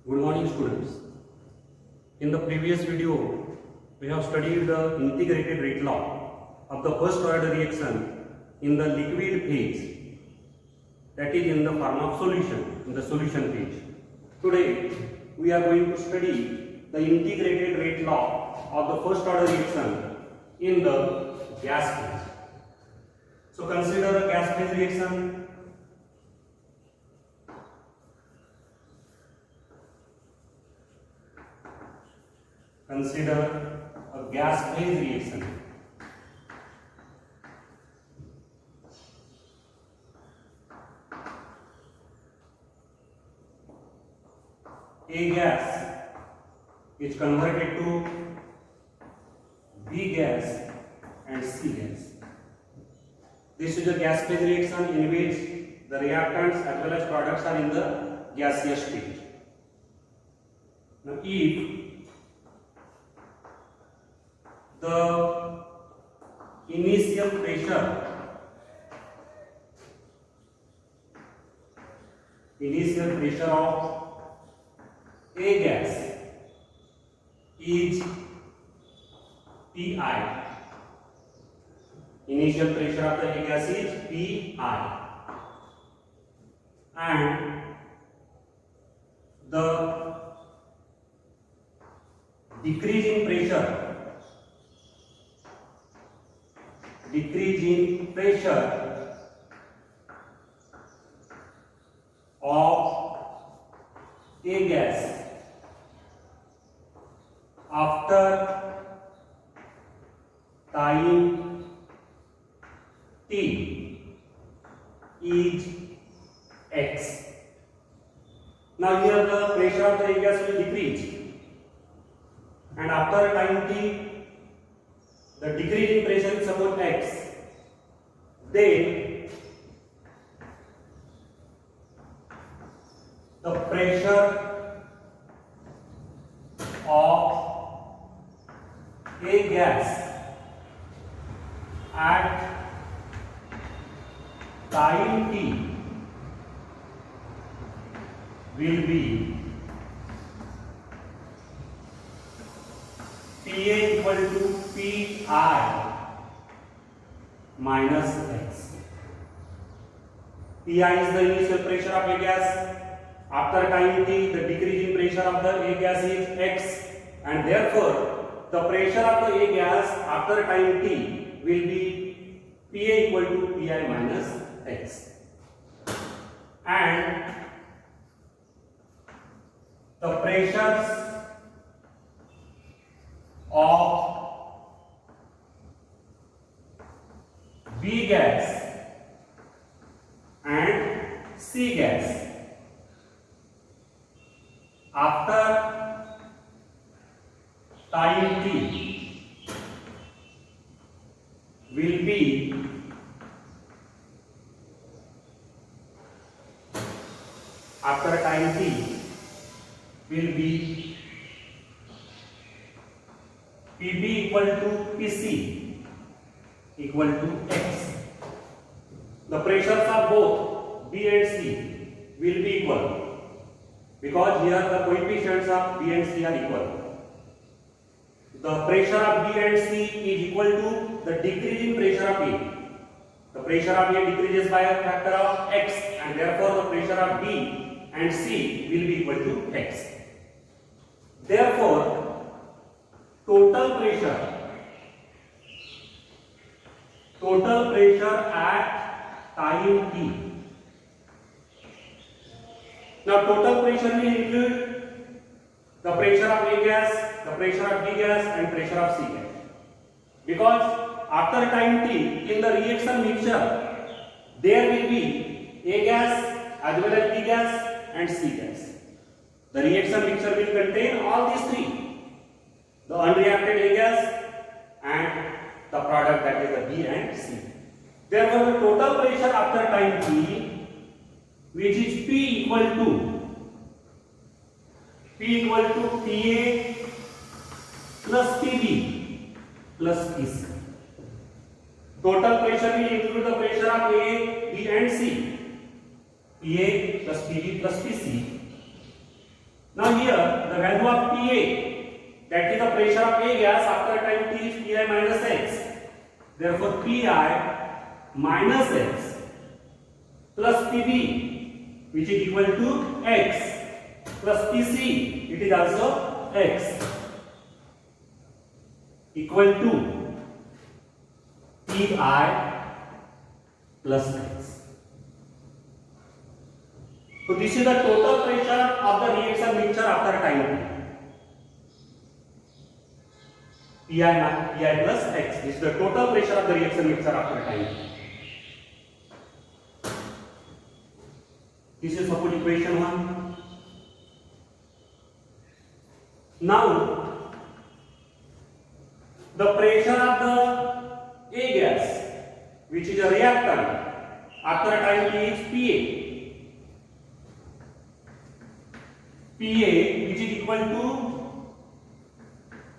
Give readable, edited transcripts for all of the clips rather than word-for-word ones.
Good morning, students. In the previous video, we have studied the integrated rate law of the first order reaction in the liquid phase, that is in the form of solution, in the solution phase. Today, we are going to study the integrated rate law of the first order reaction in the gas phase. So consider a gas phase reaction. Consider a gas phase reaction. A gas is converted to B gas and C gas. This is a gas phase reaction in which the reactants as well as products are in the gaseous state. Now, if the initial pressure of A gas is Pi. Initial pressure of the A gas is Pi, and the decrease in pressure of A gas after time t is x. Now here the pressure of the A gas will decrease, and after time t the decrease in pressure is suppose x, then the pressure of A gas at time t will be Pa equal to Pi minus x. Pi is the initial pressure of A gas. After time t, the decrease in pressure of the A gas is x, and therefore the pressure of the A gas after time t will be Pa equal to Pi minus x. And the pressures of B gas and C gas after time t will be Pb equal to Pc equal to x. The pressures of both B and C will be equal because here the coefficients of B and C are equal. The pressure of B and C is equal to the decrease in pressure of A. The pressure of A decreases by a factor of x, and therefore the pressure of B and C will be equal to x. Therefore, total pressure at time t. Now total pressure will include the pressure of A gas, the pressure of B gas and pressure of C gas. Because after time t in the reaction mixture there will be A gas as well as B gas and C gas. The reaction mixture will contain all these three: the unreacted A gas and the product, that is the B and C. Therefore, the total pressure after time t, which is P equal to Pa plus Pb plus Pc. Total pressure will include the pressure of A, B and C. Pa plus Pb plus Pc. Now here the value of PA, that is the pressure of A gas after time t, is Pi minus x. Therefore Pi minus x plus Pb, which is equal to x, plus Pc, it is also x, equal to Pi plus x. So this is the total pressure of the reaction mixture after time t. Pi plus x. This is the total pressure of the reaction mixture after time t. This is suppose equation 1. Now the pressure of the A gas, which is a reactant after time t, is Pa. Pa, which is equal to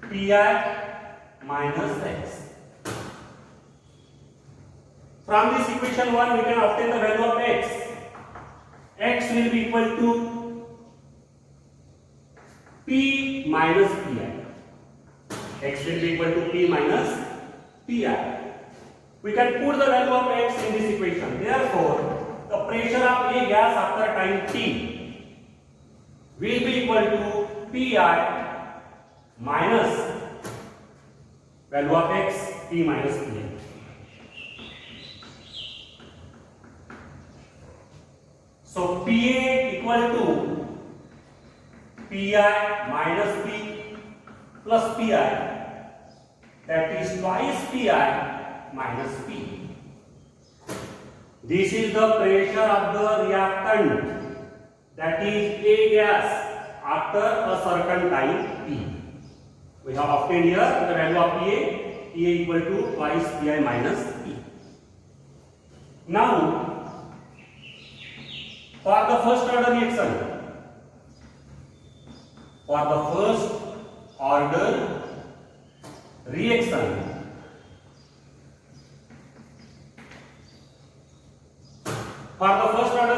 Pi minus x. From this equation 1 we can obtain the value of x. X will be equal to P minus Pi. X will be equal to P minus Pi. We can put the value of x in this equation. Therefore, the pressure of A gas after time t will be equal to Pi minus value of x, P minus Pi. So Pa equal to Pi minus P plus Pi, that is twice Pi minus P. This is the pressure of the reactant, that is A gas after a certain time t. We have obtained here the value of Pa equal to twice Pi minus P. Now, for the first order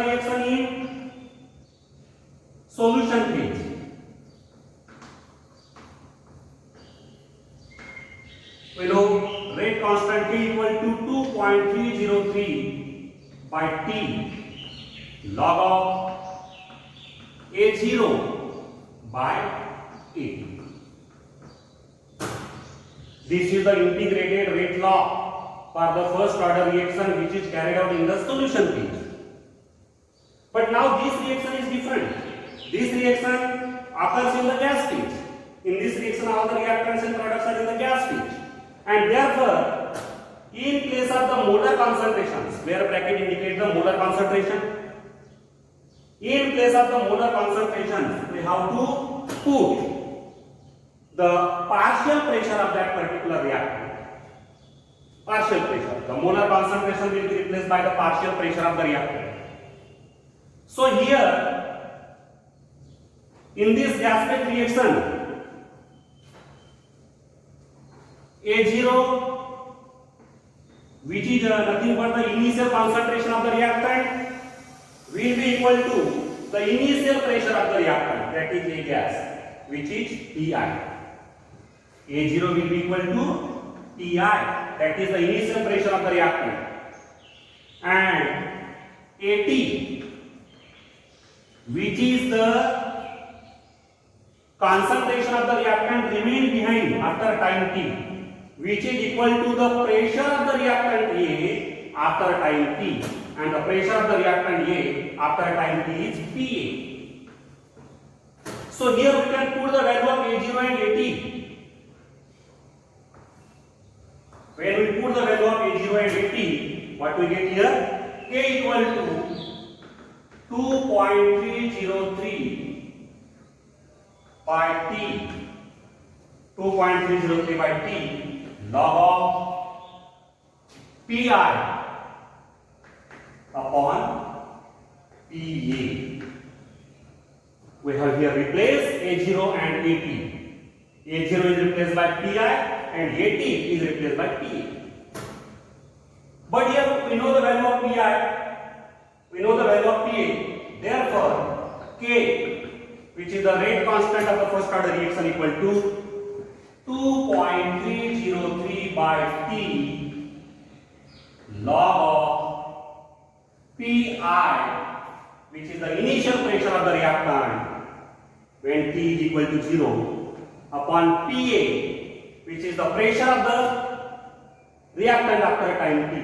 reaction, in solution phase, we know rate constant T equal to 2.303 by T log of A0 by A. This is the integrated rate law for the first order reaction which is carried out in the solution phase. But now this reaction is different. This reaction occurs in the gas phase. In this reaction, all the reactants and products are in the gas phase. And therefore, in place of the molar concentrations, where bracket indicates the molar concentration, in place of the molar concentrations, we have to put the partial pressure of that particular reactant. Partial pressure. The molar concentration will be replaced by the partial pressure of the reactant. So here, in this gas phase reaction, A0, which is nothing but the initial concentration of the reactant, will be equal to the initial pressure of the reactant, that is A gas, which is Pi. A0 will be equal to Pi, that is the initial pressure of the reactant, and At, which is the concentration of the reactant remain behind after time t, which is equal to the pressure of the reactant A after time t, and the pressure of the reactant A after time t is Pa. So here we can put the value of A0 and At. When we put the value of A0 and At, what we get here? K equal to 2.303 by T, 2.303 by T log of Pi upon Pa. We have here replaced A0 and At. A0 is replaced by Pi and At is replaced by Pa. But here we know the value of Pi, we know the value of Pa. Therefore, K, which is the rate constant of the first order reaction, equal to 2.303 by T log of Pi, which is the initial pressure of the reactant when T is equal to 0, upon Pa, which is the pressure of the reactant after time T,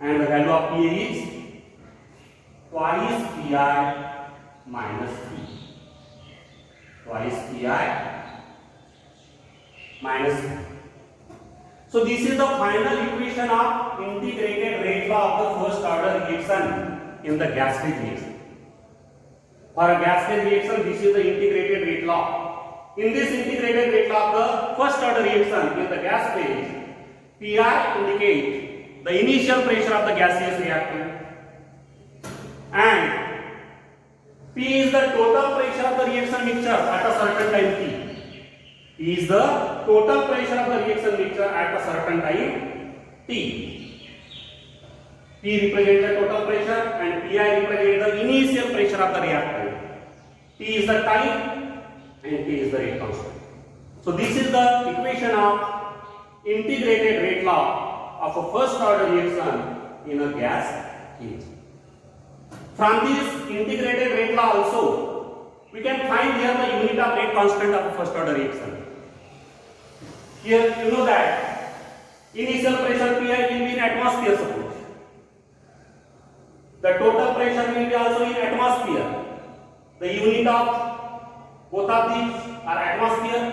and the value of Pa is twice Pi minus T. Twice Pi minus T. So this is the final equation of integrated rate law of the first order reaction in the gas phase reaction. For a gas phase reaction, this is the integrated rate law. In this integrated rate law of the first order reaction in the gas phase, Pi indicates the initial pressure of the gaseous reactant, and P is the total pressure of the reaction mixture at a certain time T. P is the total pressure of the reaction mixture at a certain time T. P represents the total pressure and Pi represents the initial pressure of the reactant. T is the time and T is the rate constant. So this is the equation of integrated rate law of a first order reaction in a gas phase. From this integrated rate law also, we can find here the unit of rate constant of a first order reaction. Here you know that initial pressure Pi will be in atmosphere, suppose. The total pressure will be also in atmosphere. The unit of both of these are atmosphere.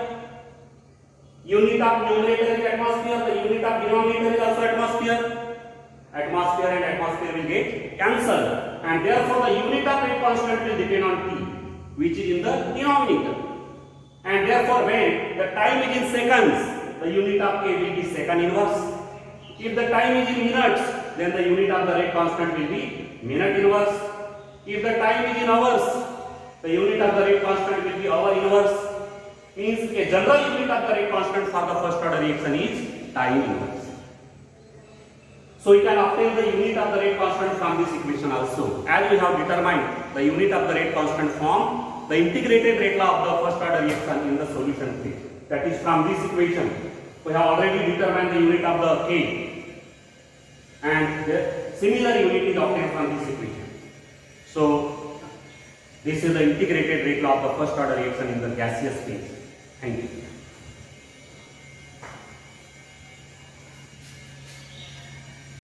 Unit of numerator is atmosphere, the unit of denominator is also atmosphere. Atmosphere and atmosphere will get cancelled, and therefore the unit of rate constant will depend on T, which is in the denominator. And therefore when the time is in seconds, the unit of K will be second inverse. If the time is in minutes, then the unit of the rate constant will be minute inverse. If the time is in hours, the unit of the rate constant will be hour inverse. Means a general unit of the rate constant for the first order reaction is time inverse. So we can obtain the unit of the rate constant from this equation also, as we have determined the unit of the rate constant from the integrated rate law of the first order reaction in the solution phase. That is from this equation. We have already determined the unit of the K, and the similar unit is obtained from this equation. So this is the integrated rate law of the first order reaction in the gaseous phase. Thank you.